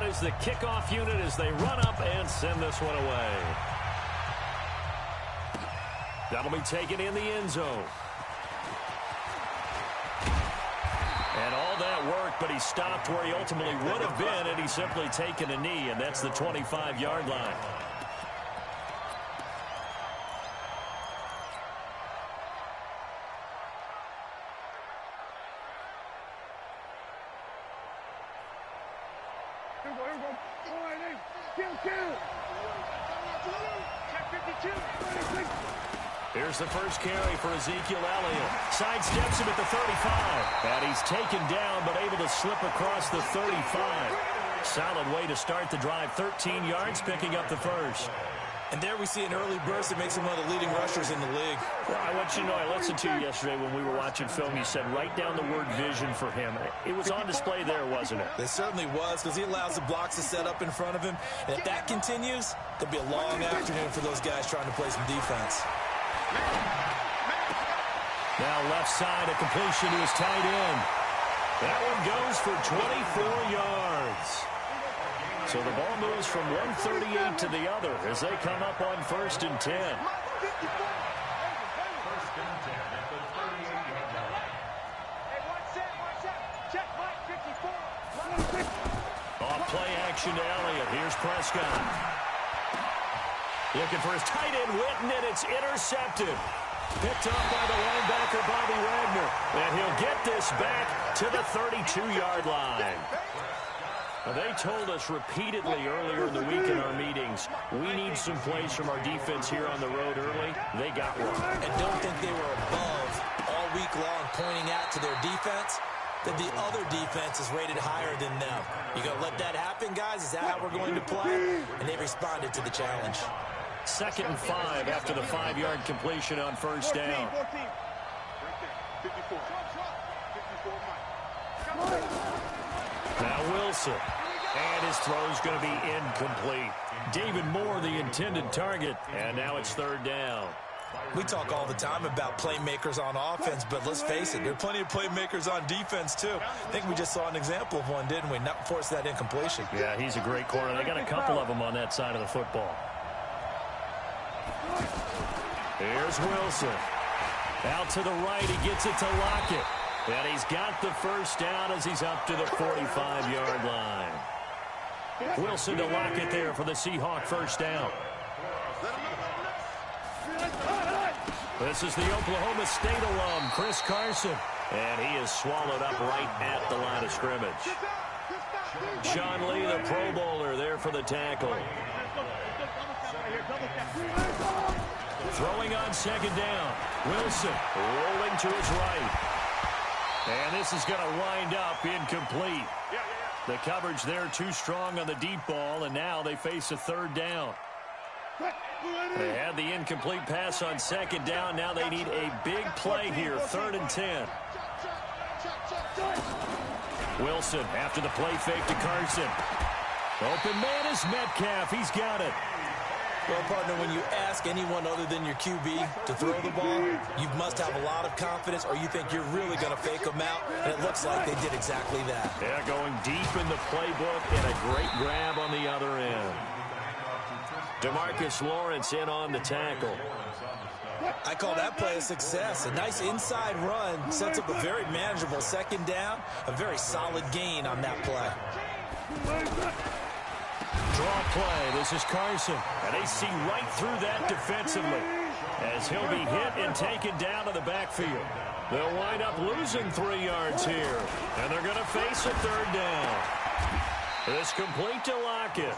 is the kickoff unit as they run up and send this one away. That'll be taken in the end zone. And all that work, but he stopped where he ultimately would have been, and he's simply taken a knee, and that's the 25-yard line. Here's the first carry for Ezekiel Elliott. Sidesteps him at the 35. And he's taken down, but able to slip across the 35. Solid way to start the drive. 13 yards, picking up the first. And there we see an early burst that makes him one of the leading rushers in the league. Well, I want you to know, I listened to you yesterday when we were watching film. You said write down the word vision for him. It was on display there, wasn't it? It certainly was, because he allows the blocks to set up in front of him. And if that continues, it'll be a long afternoon for those guys trying to play some defense. Now left side, a completion to his tight end. That one goes for 24 yards. So the ball moves from 138 to the other as they come up on 1st and 10. Off play action to Elliott. Here's Prescott. Looking for his tight end, Witten, and it's intercepted. Picked up by the linebacker, Bobby Wagner. And he'll get this back to the 32-yard line. Now, they told us repeatedly earlier in the week in our meetings, we need some plays from our defense here on the road early. They got one. And don't think they were above all week long pointing out to their defense that the other defense is rated higher than them. You going to let that happen, guys? Is that how we're going to play? And they responded to the challenge. 2nd and 5 after the 5-yard completion on 1st down. Now Wilson. And his throw's going to be incomplete. David Moore, the intended target. And now it's 3rd down. We talk all the time about playmakers on offense, but let's face it, there are plenty of playmakers on defense, too. I think we just saw an example of one, didn't we? Not force that incompletion. Yeah, he's a great corner. They got a couple of them on that side of the football. Here's Wilson. Out to the right, he gets it to Lockett. And he's got the first down as he's up to the 45-yard line. Wilson to Lockett there for the Seahawk first down. This is the Oklahoma State alum, Chris Carson. And he is swallowed up right at the line of scrimmage. Sean Lee, the Pro Bowler, there for the tackle. Throwing on 2nd down. Wilson rolling to his right. And this is going to wind up incomplete. The coverage there too strong on the deep ball, and now they face a 3rd down. They had the incomplete pass on 2nd down. Now they need a big play here, 3rd and 10. Wilson after the play fake to Carson. Open man is Metcalf. He's got it. Well, partner, when you ask anyone other than your QB to throw the ball, you must have a lot of confidence, or you think you're really going to fake them out, and it looks like they did exactly that. Yeah, going deep in the playbook and a great grab on the other end. DeMarcus Lawrence in on the tackle. I call that play a success. A nice inside run sets up a very manageable 2nd down, a very solid gain on that play. Draw play. This is Carson. And they see right through that defensively as he'll be hit and taken down to the backfield. They'll wind up losing 3 yards here. And they're going to face a 3rd down. It's complete to Lockett.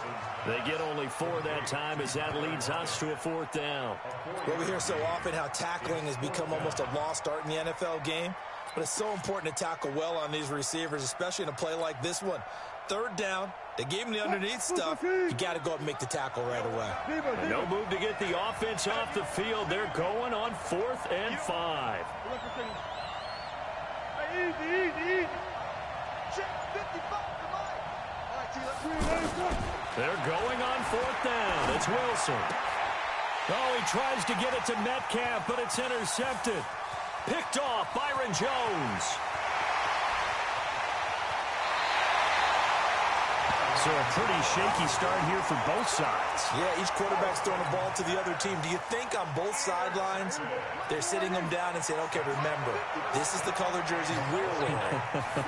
They get only 4 that time as that leads us to a 4th down. Well, we hear so often how tackling has become almost a lost art in the NFL game. But it's so important to tackle well on these receivers, especially in a play like this one. 3rd down. They gave him the underneath stuff. You got to go up and make the tackle right away. And no move to get the offense off the field. They're going on 4th and 5. They're going on 4th down. It's Wilson. Oh, he tries to get it to Metcalf, but it's intercepted. Picked off Byron Jones. So So a pretty shaky start here for both sides. Yeah, each quarterback's throwing the ball to the other team. Do you think on both sidelines they're sitting them down and saying, okay, remember, this is the color jersey we're wearing.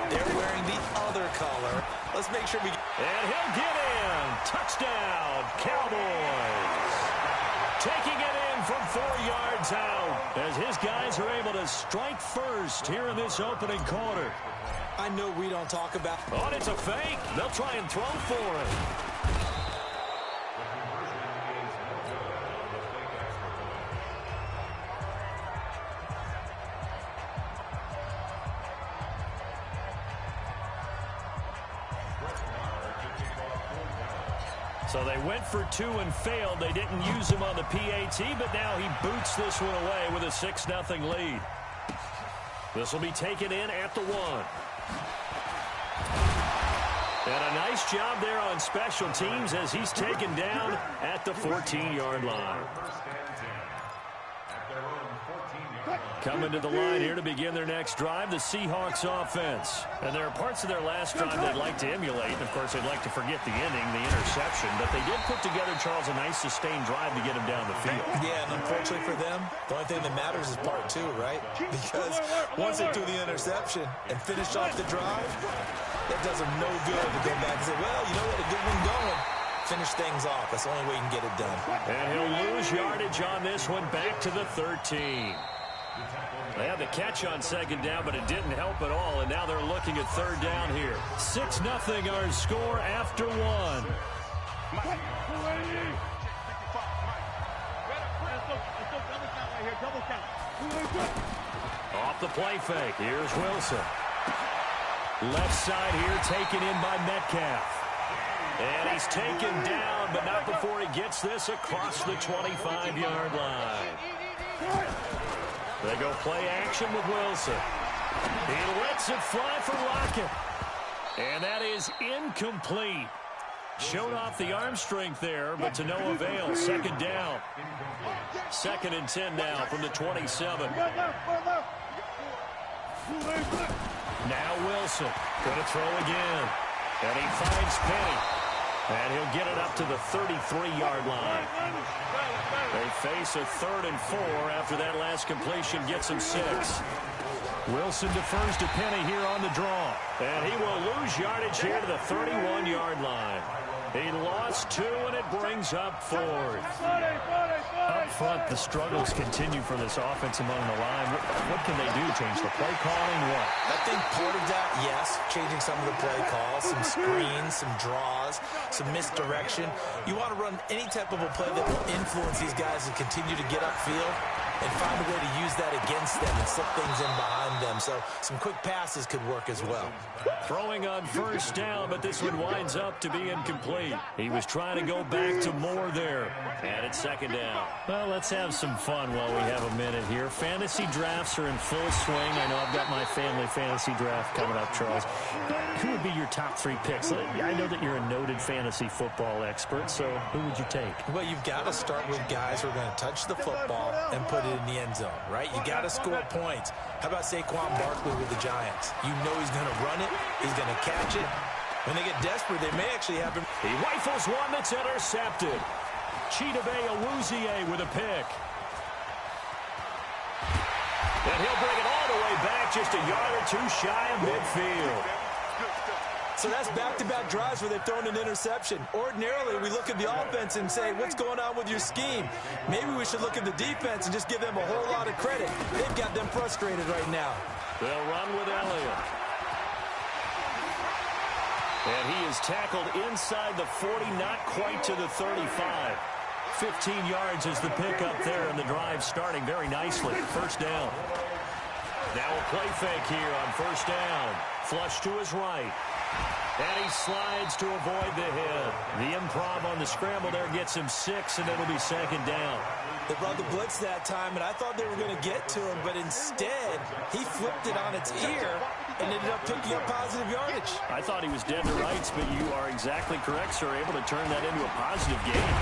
They're wearing the other color. Let's make sure we... And he'll get in. Touchdown, Cowboys. Taking it in from 4 yards out as his guys are able to strike first here in this opening quarter. I know we don't talk about... Oh, and it's a fake. They'll try and throw for it. So they went for 2 and failed. They didn't use him on the PAT, but now he boots this one away with a 6-0 lead. This will be taken in at the 1. And a nice job there on special teams as he's taken down at the 14-yard line. Coming to the line here to begin their next drive, the Seahawks offense. And there are parts of their last drive they'd like to emulate. And, of course, they'd like to forget the ending, the interception. But they did put together, Charles, a nice sustained drive to get him down the field. Yeah, and unfortunately for them, the only thing that matters is part 2, right? Because once they do the interception and finish off the drive, that does them no good to go back and say, well, you know what, a good one going. Finish things off. That's the only way you can get it done. And he'll lose yardage on this one back to the 13. They had the catch on second down, but it didn't help at all, and now they're looking at third down here. 6-0 our score after 1. Off the play fake. Here's Wilson. Left side here taken in by Metcalf. And he's taken down, but not before he gets this across the 25-yard line. They go play action with Wilson. He lets it fly for Lockett. And that is incomplete. Showed off the arm strength there, but to no avail. Second down. 2nd and 10 now from the 27. Now Wilson going to throw again. And he finds Penny. And he'll get it up to the 33-yard line. They face a 3rd and 4 after that last completion gets him 6. Wilson defers to Penny here on the draw. And he will lose yardage here to the 31-yard line. He lost 2, and it brings up 4th. Up front, the struggles continue for this offense among the line. What can they do? Change the play calling? What? I think part of that, yes, changing some of the play calls, some screens, some draws, some misdirection. You want to run any type of a play that will influence these guys to continue to get upfield and find a way to use that against them and slip things in behind them. So some quick passes could work as well. Throwing on first down, but this one winds up to be incomplete. He was trying to go back to Moore there. And it's 2nd down. Well, let's have some fun while we have a minute here. Fantasy drafts are in full swing. I know I've got my family fantasy draft coming up, Charles. Who would be your top 3 picks? I know that you're a noted fantasy football expert, so who would you take? Well, you've got to start with guys who are going to touch the football and put it in the end zone, right? You got to score points. How about Saquon Barkley with the Giants? You know he's going to run it. He's going to catch it. When they get desperate, they may actually have him. He rifles one that's intercepted. Chidobe Awuzie with a pick. And he'll bring it all the way back just a yard or 2 shy of midfield. So that's back-to-back drives where they've thrown an interception. Ordinarily, we look at the offense and say, what's going on with your scheme? Maybe we should look at the defense and just give them a whole lot of credit. They've got them frustrated right now. They'll run with Elliott. And he is tackled inside the 40, not quite to the 35. 15 yards is the pickup there, and the drive starting very nicely. First down. Now a play fake here on first down. Flush to his right. And he slides to avoid the hit. The improv on the scramble there gets him 6, and it'll be 2nd down. They brought the blitz that time, and I thought they were going to get to him, but instead, he flipped it on its ear and ended up picking up positive yardage. I thought he was dead to rights, but you are exactly correct, sir. Able to turn that into a positive gain.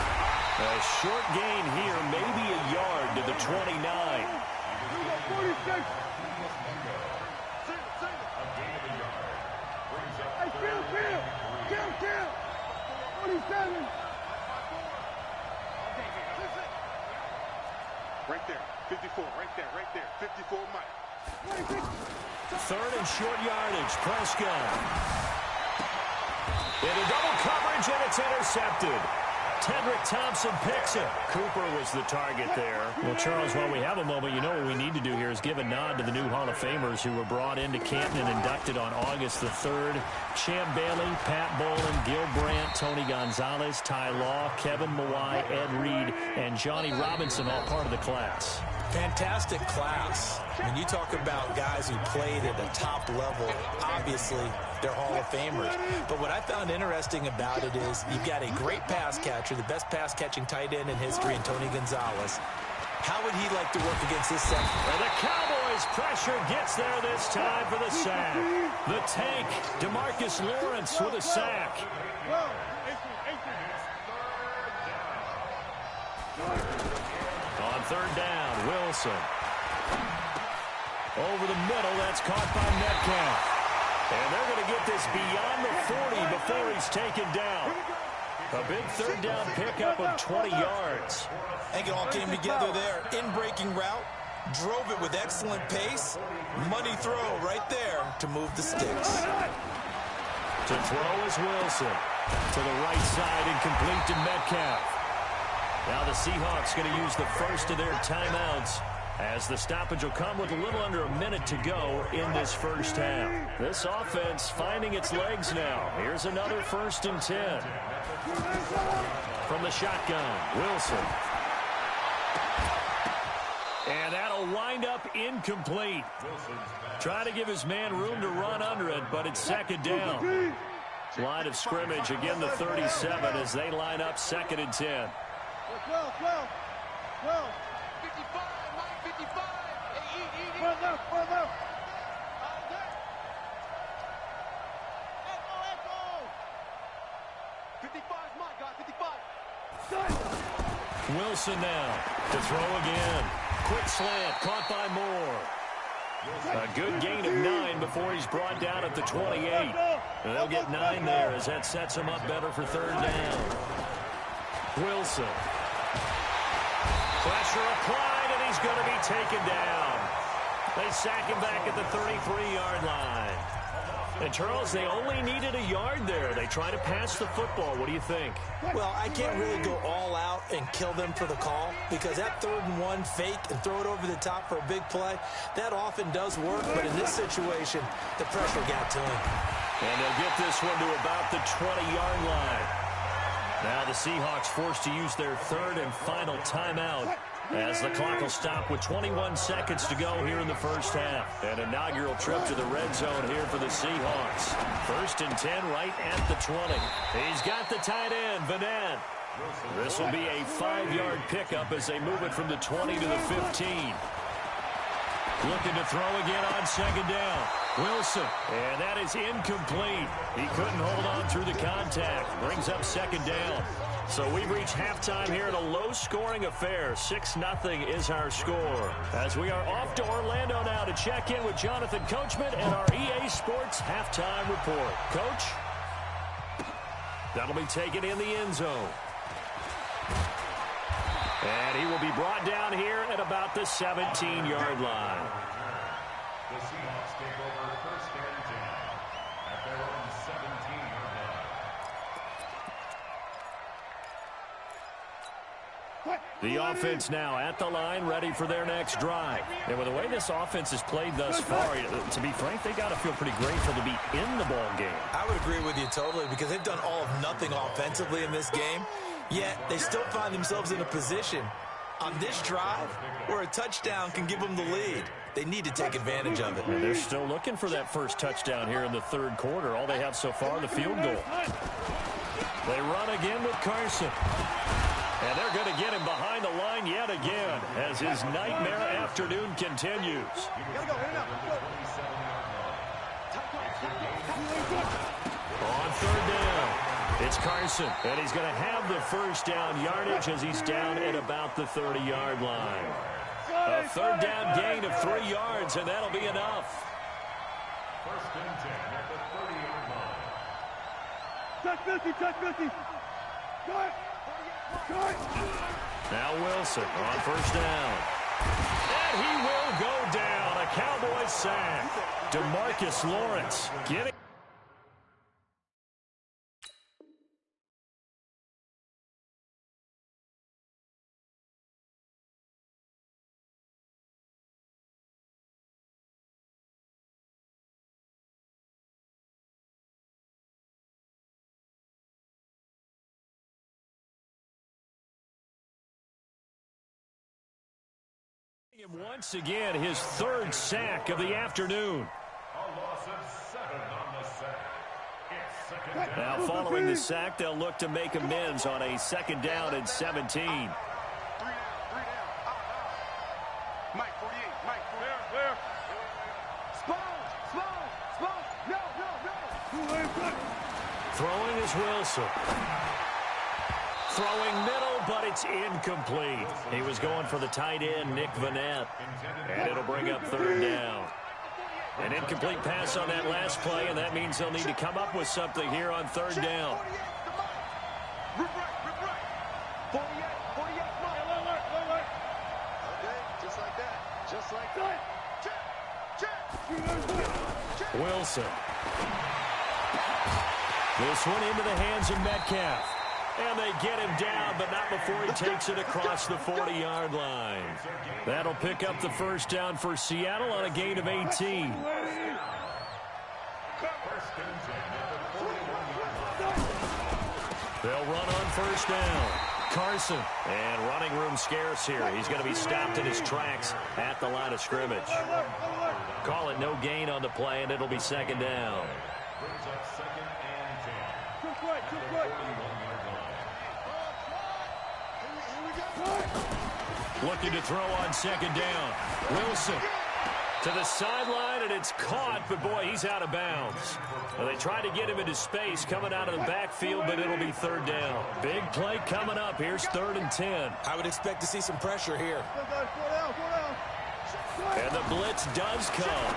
A short gain here, maybe a yard to the 29. Right there, 54, right there, 54 Mike. Third and short yardage, Prescott. Into double coverage, and it's intercepted. Tedrick Thompson picks it. Cooper was the target there. Well, Charles, while we have a moment, you know what we need to do here is give a nod to the new Hall of Famers who were brought into Canton and inducted on August the 3rd. Champ Bailey, Pat Bolin, Gil Brandt, Tony Gonzalez, Ty Law, Kevin Mawai, Ed Reed, and Johnny Robinson, all part of the class. Fantastic class. When you talk about guys who played at a top level, obviously they're Hall of Famers. But what I found interesting about it is you've got a great pass catcher, the best pass-catching tight end in history, in Tony Gonzalez. How would he like to work against this second? And the Cowboys' pressure gets there this time for the sack. The tank, DeMarcus Lawrence with a sack. On third down, Wilson. Over the middle, that's caught by Metcalf. And they're going to get this beyond the 40 before he's taken down. A big third down pickup of 20 yards. I think it all came together there. In-breaking route, drove it with excellent pace. Money throw right there to move the sticks. To throw is Wilson. To the right side and complete to Metcalf. Now the Seahawks going to use the first of their timeouts as the stoppage will come with a little under a minute to go in this first half. This offense finding its legs now. Here's another 1st and 10. From the shotgun, Wilson. And that'll wind up incomplete. Try to give his man room to run under it, but it's second down. Line of scrimmage, again the 37 as they line up 2nd and 10. 12. 55, Mike, 55. Hey, left. Echo. 55 is Mike, guys, 55. Wilson now to throw again. Quick slant, caught by Moore. A good gain of 9 before he's brought down at the 28. And they'll get 9 there as that sets him up better for third down. Wilson. Pressure applied, and he's going to be taken down. They sack him back at the 33-yard line. And, Charles, they only needed a yard there. They try to pass the football. What do you think? Well, I can't really go all out and kill them for the call because that 3rd and 1 fake and throw it over the top for a big play, that often does work. But in this situation, the pressure got to him. And they'll get this one to about the 20-yard line. Now the Seahawks forced to use their 3rd and final timeout as the clock will stop with 21 seconds to go here in the first half. An inaugural trip to the red zone here for the Seahawks. 1st and 10 right at the 20. He's got the tight end, Vanette. This will be a 5-yard pickup as they move it from the 20 to the 15. Looking to throw again on 2nd down. Wilson, and that is incomplete. He couldn't hold on through the contact. Brings up 2nd down. So we've reached halftime here in a low-scoring affair. 6-0 is our score. As we are off to Orlando now to check in with Jonathan Coachman and our EA Sports halftime report. Coach? That'll be taken in the end zone. And he will be brought down here at about the 17-yard line. The Seahawks take over 1st and 10 at their own 17-yard line. The offense now at the line, ready for their next drive. And with the way this offense has played thus far, to be frank, they got to feel pretty grateful to be in the ball game. I would agree with you totally because they've done all of nothing offensively in this game, yet they still find themselves in a position on this drive where a touchdown can give them the lead. They need to take advantage of it. And they're still looking for that first touchdown here in the 3rd quarter. All they have so far, the field goal. They run again with Carson. And they're going to get him behind the line yet again as his nightmare afternoon continues. On 3rd down, it's Carson. And he's going to have the first down yardage as he's down at about the 30-yard line. A 3rd down gain of 3 yards, and that'll be enough. 1st and 10 at the 30-yard line. Touch 50, touch 50. Now Wilson on first down. And he will go down. A Cowboys sack. DeMarcus Lawrence getting... Once again, his third sack of the afternoon. A loss of 7 on the sack. It's second down. Now, following the sack, they'll look to make amends on a second down and 17. 3 down. Mike, 48. Mike, where? Spoon. No. Throwing is Wilson. Throwing middle, but it's incomplete. He was going for the tight end, Nick Vanette. And it'll bring up third down. An incomplete pass on that last play, and that means they'll need to come up with something here on third down. Rip right. 48, Mike. Okay, just like that. Check. Wilson. This one into the hands of Metcalf. And they get him down, but not before he takes it across the 40-yard line. That'll pick up the first down for Seattle on a gain of 18. They'll run on first down. Carson. And running room scarce here. He's going to be stopped in his tracks at the line of scrimmage. Call it no gain on the play, and it'll be second down. Brings up second and 10. Took right. Looking to throw on second down. Wilson to the sideline, and it's caught, but boy, he's out of bounds. Well, they tried to get him into space coming out of the backfield, but it'll be third down. Big play coming up. Here's 3rd and 10. I would expect to see some pressure here. And the blitz does come.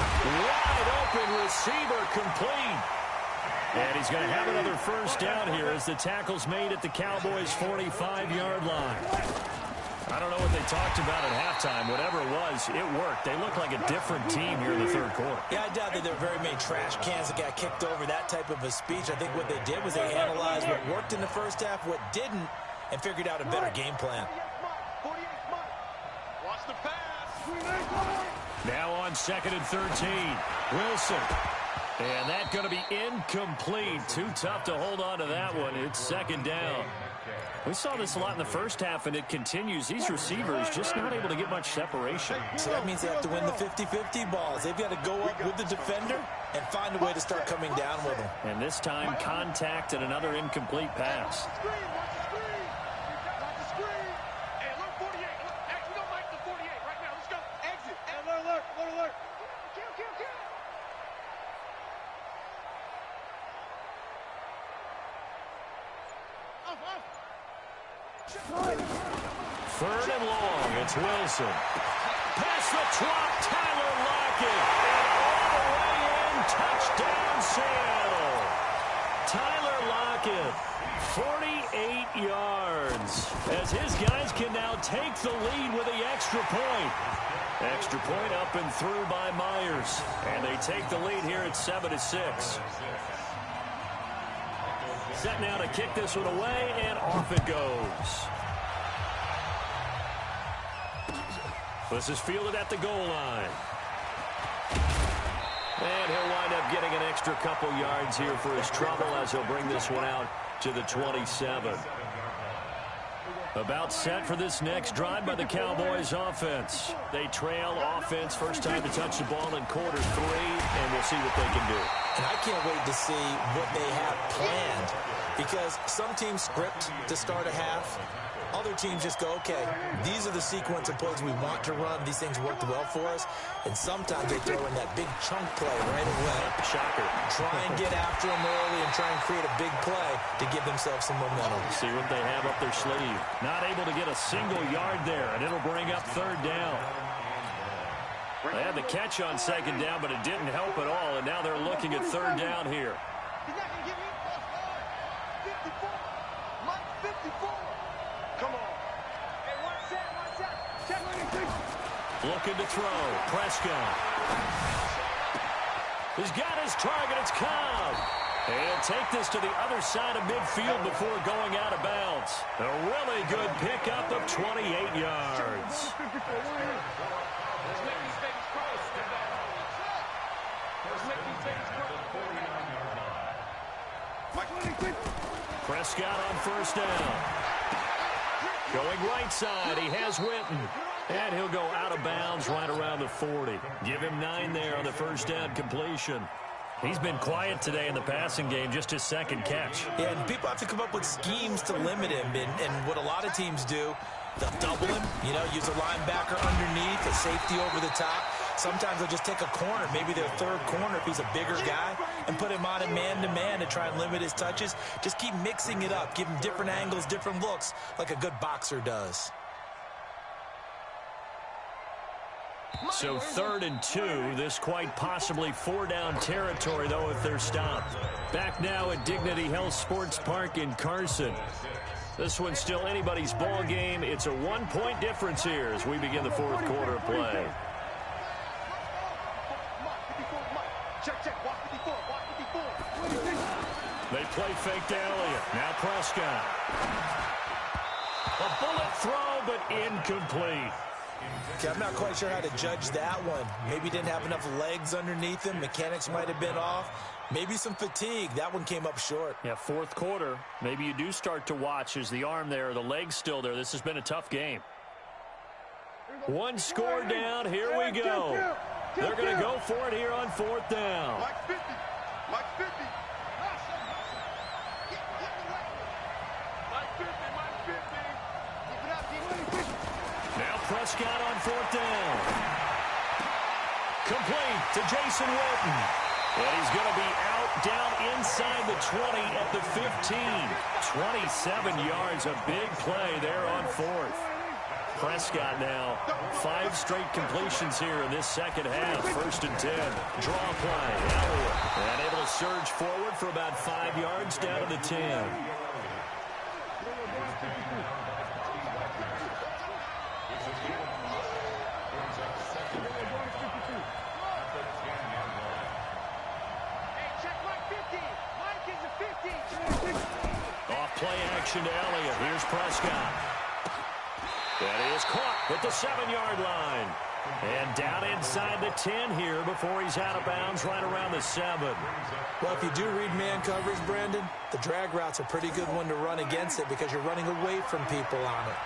Wide open receiver complete. And he's going to have another first down here as the tackle's made at the Cowboys' 45-yard line. I don't know what they talked about at halftime. Whatever it was, it worked. They look like a different team here in the third quarter. Yeah, I doubt that there were very many trash cans that got kicked over, that type of a speech. I think what they did was they analyzed what worked in the first half, what didn't, and figured out a better game plan. Watch the pass. Now on 2nd and 13. Wilson. And that's going to be incomplete. Too tough to hold on to that one. It's second down. We saw this a lot in the first half, and it continues. These receivers just not able to get much separation. So that means they have to win the 50-50 balls. They've got to go up with the defender and find a way to start coming down with them. And this time, contact and another incomplete pass. Watch the screen. Hey, look, 48. Hey, we don't like the 48 right now. Let's go. Exit. Alert. Kill. Third and long. It's Wilson. Past the trap, Tyler Lockett. And all the way in. Touchdown, Seattle. Tyler Lockett, 48 yards. As his guys can now take the lead with the extra point. Extra point up and through by Myers. And they take the lead here at 7-6. Set now to kick this one away, and off it goes. This is fielded at the goal line. And he'll wind up getting an extra couple yards here for his trouble as he'll bring this one out to the 27. About set for this next drive by the Cowboys offense. They trail offense, first time to touch the ball in quarter 3, and we'll see what they can do. And I can't wait to see what they have planned, because some teams script to start a half. Other teams just go, okay, these are the sequence of plays we want to run. These things worked well for us. And sometimes they throw in that big chunk play right away. Shocker. Try and get after them early and try and create a big play to give themselves some momentum. See what they have up their sleeve. Not able to get a single yard there, and it'll bring up third down. They had the catch on second down, but it didn't help at all, and now they're looking at third down here. He's not going to give you 54. Mike 54. Come on. Hey, watch that. Check. Looking to throw. Prescott. He's got his target. It's Cobb. And take this to the other side of midfield before going out of bounds. A really good pickup of 28 yards. Prescott on first down. Going right side, he has Witten. And he'll go out of bounds right around the 40. Give him 9 there on the first down completion. He's been quiet today in the passing game, just his second catch. Yeah, and people have to come up with schemes to limit him. And what a lot of teams do, they'll double him, use a linebacker underneath, a safety over the top. Sometimes they'll just take a corner, maybe their third corner if he's a bigger guy, and put him on a man-to-man to try and limit his touches. Just keep mixing it up, give him different angles, different looks, like a good boxer does. So 3rd and 2, this quite possibly 4-down territory, though, if they're stopped. Back now at Dignity Health Sports Park in Carson. This one's still anybody's ball game. It's a 1-point difference here as we begin the 4th quarter of play. They play fake to Elliott. Now Prescott. A bullet throw, but incomplete. Okay, I'm not quite sure how to judge that one. Maybe didn't have enough legs underneath him. Mechanics might have been off. Maybe some fatigue. That one came up short. Yeah, 4th quarter. Maybe you do start to watch. Is the arm there, the leg's still there? This has been a tough game. One score down. Here we go. They're going to go for it here on 4th down. Mike 50. Mike 50. Now Prescott on 4th down. Complete to Jason Witten. And he's going to be out down inside the 20 at the 15. 27 yards, a big play there on 4th. Prescott now, 5 straight completions here in this second half. 1st and 10. Draw play. Elliott. And able to surge forward for about 5 yards down to the 10. Off play action to Elliott. Here's Prescott. That is caught at the 7-yard line. And down inside the 10 here before he's out of bounds right around the 7. Well, if you do read man coverage, Brandon, the drag route's a pretty good one to run against it because you're running away from people on it.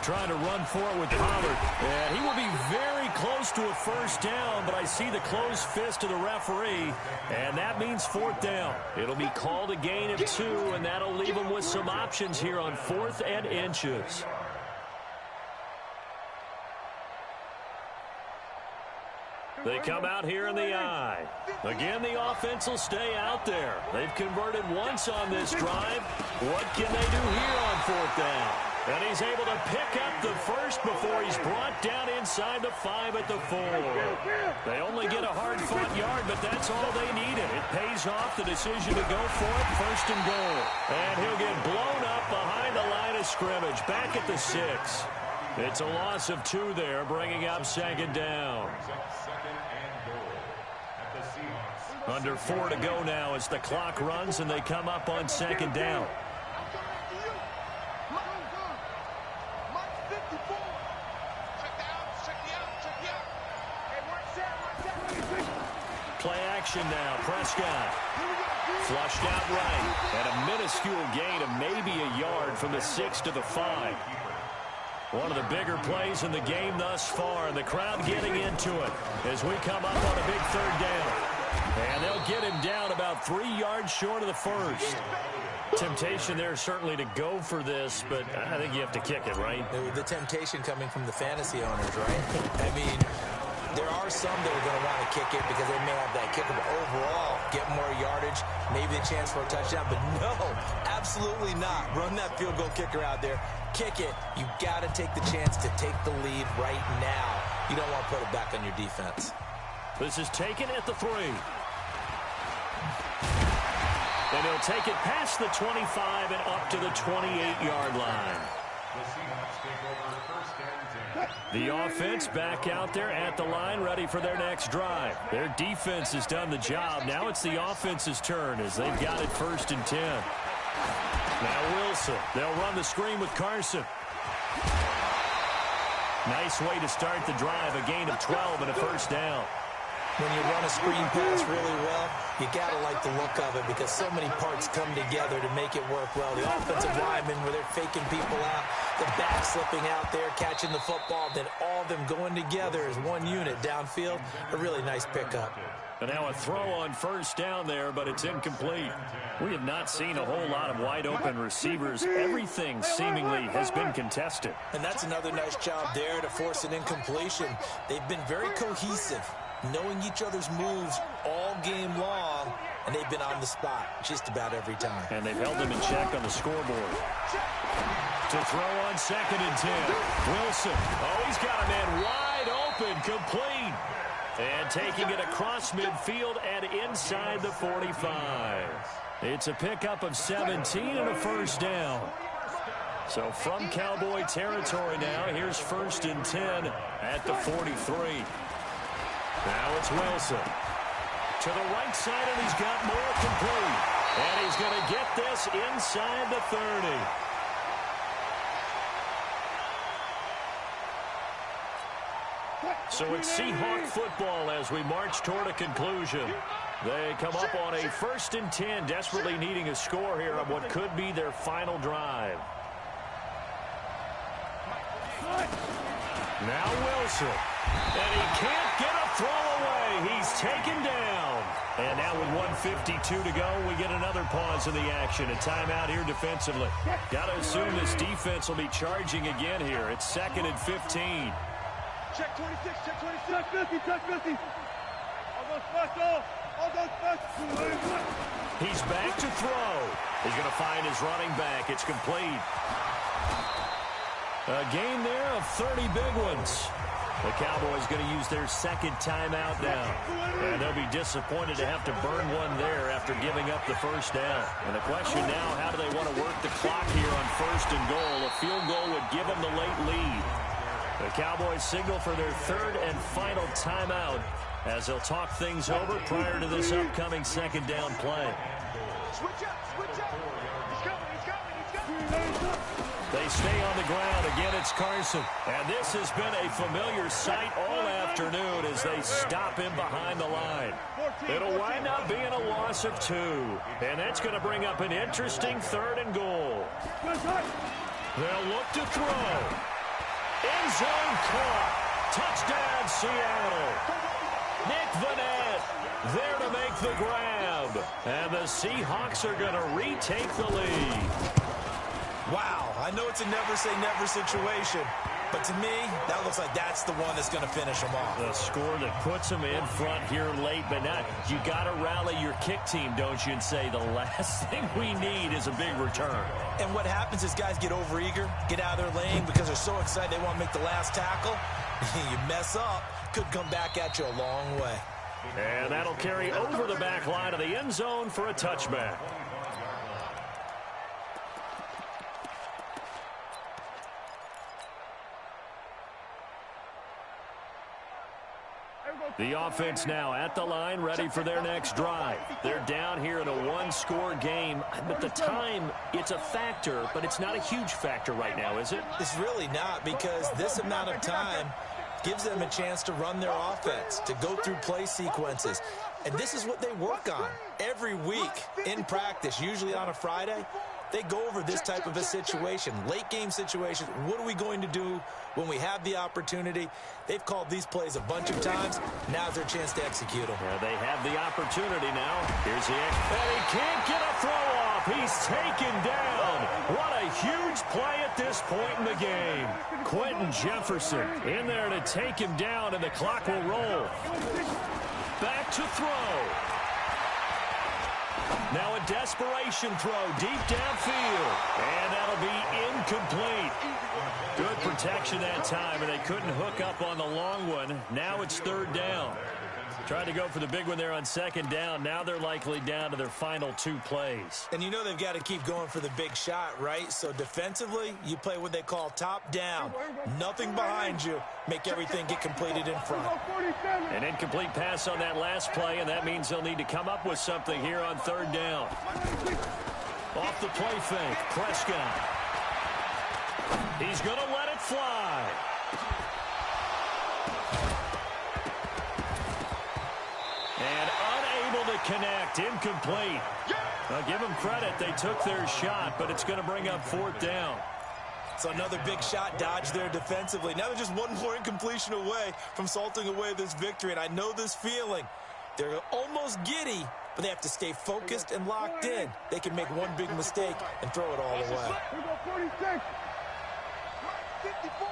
Trying to run for it with Pollard. And he will be very close to a first down, but I see the closed fist of the referee, and that means 4th down. It'll be called a gain of 2, and that'll leave him with some options here on 4th and inches. They come out here in the eye. Again, the offense will stay out there. They've converted once on this drive. What can they do here on 4th down? And he's able to pick up the first before he's brought down inside the 5 at the 4. They only get a hard-fought yard, but that's all they needed. It pays off the decision to go for it, 1st and goal. And he'll get blown up behind the line of scrimmage, back at the 6. It's a loss of 2 there, bringing up 2nd down. Under 4 to go now as the clock runs and they come up on 2nd down. Play action now. Prescott. Flushed out right. And a minuscule gain of maybe a yard from the 6 to the 5. One of the bigger plays in the game thus far. And the crowd getting into it as we come up on a big 3rd down. And they'll get him down about 3 yards short of the first. Temptation there certainly to go for this, but I think you have to kick it, right? The temptation coming from the fantasy owners, right? I mean, there are some that are going to want to kick it because they may have that kicker, but overall, get more yardage, maybe a chance for a touchdown. But no, absolutely not. Run that field goal kicker out there. Kick it. You got to take the chance to take the lead right now. You don't want to put it back on your defense. This is taken at the 3. And he'll take it past the 25 and up to the 28-yard line. The Seahawks take over first and 10. The offense back out there at the line, ready for their next drive. Their defense has done the job. Now it's the offense's turn as they've got it first and 10. Now Wilson. They'll run the screen with Carson. Nice way to start the drive, a gain of 12 and a first down. When you run a screen pass really well, you got to like the look of it because so many parts come together to make it work well. The offensive linemen, where they're faking people out, the back slipping out there, catching the football, then all of them going together as one unit downfield. A really nice pickup. And now a throw on first down there, but it's incomplete. We have not seen a whole lot of wide-open receivers. Everything seemingly has been contested. And that's another nice job there to force an incompletion. They've been very cohesive, knowing each other's moves all game long, and they've been on the spot just about every time. And they've held them in check on the scoreboard. To throw on second and 10. Wilson. Oh, he's got a man wide open, complete. And taking it across midfield and inside the 45. It's a pickup of 17 and a first down. So from Cowboy territory now, here's first and 10 at the 43. Now it's Wilson. To the right side, and he's got more complete. And he's going to get this inside the 30. So it's Seahawk football as we march toward a conclusion. They come up on a first and 10, desperately needing a score here on what could be their final drive. Now Wilson. And he can't get a throw away. He's taken down. And now with 1:52 to go, we get another pause in the action. A timeout here defensively. Got to assume this defense will be charging again here. It's second and 15. Check 26, check 26. Check 50, check 50. All those first off. All those first. He's back to throw. He's going to find his running back. It's complete. A gain there of 30 big ones. The Cowboys going to use their second timeout now. And they'll be disappointed to have to burn one there after giving up the first down. And the question now, how do they want to work the clock here on first and goal? A field goal would give them the late lead. The Cowboys signal for their third and final timeout as they'll talk things over prior to this upcoming second down play. Switch up, switch up. He's coming, he's coming, he's coming. They stay on the ground. Again, it's Carson. And this has been a familiar sight all afternoon as they stop him behind the line. It'll wind up being a loss of 2. And that's going to bring up an interesting third and goal. They'll look to throw. End zone caught. Touchdown, Seattle. Nick Vanette there to make the grab. And the Seahawks are going to retake the lead. Wow, I know it's a never-say-never situation, but to me, that looks like that's the one that's going to finish them off. The score that puts them in front here late, but now you got to rally your kick team, don't you, and say the last thing we need is a big return. And what happens is guys get overeager, get out of their lane because they're so excited they want to make the last tackle. You mess up, could come back at you a long way. And that'll carry over the back line of the end zone for a touchback. The offense now at the line, ready for their next drive. They're down here in a one-score game. At the time, it's a factor, but it's not a huge factor right now, is it? It's really not, because this amount of time gives them a chance to run their offense, to go through play sequences. And this is what they work on every week in practice, usually on a Friday. They go over this type of a situation, late game situation. What are we going to do when we have the opportunity? They've called these plays a bunch of times. Now's their chance to execute them. Yeah, they have the opportunity now. Here's the and he can't get a throw off. He's taken down. What a huge play at this point in the game. Quentin Jefferson in there to take him down, and the clock will roll. Back to throw. Now a desperation throw deep downfield. And that'll be incomplete. Good protection that time, and they couldn't hook up on the long one. Now it's third down. Tried to go for the big one there on second down. Now they're likely down to their final 2 plays. And you know they've got to keep going for the big shot, right? So defensively, you play what they call top down. Nothing behind you. Make everything get completed in front. An incomplete pass on that last play, and that means they'll need to come up with something here on third down. Off the play fake, Prescott. He's going to let it fly. And unable to connect, incomplete. I'll give them credit, they took their shot, but it's going to bring up fourth down. So another big shot dodged there defensively. Now they're just one more incompletion away from salting away this victory, and I know this feeling. They're almost giddy, but they have to stay focused and locked in. They can make one big mistake and throw it all away. 46. 54.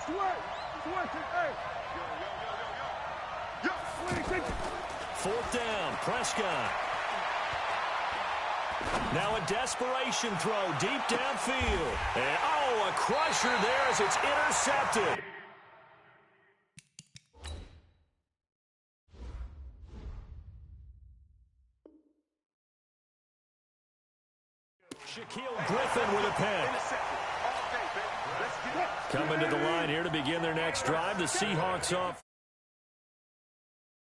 Sweat. Hey. Yo. 26. Fourth down, Prescott. Now a desperation throw deep downfield. And, oh, a crusher there as it's intercepted. Shaquille Griffin with a pick. Coming to the line here to begin their next drive. The Seahawks off.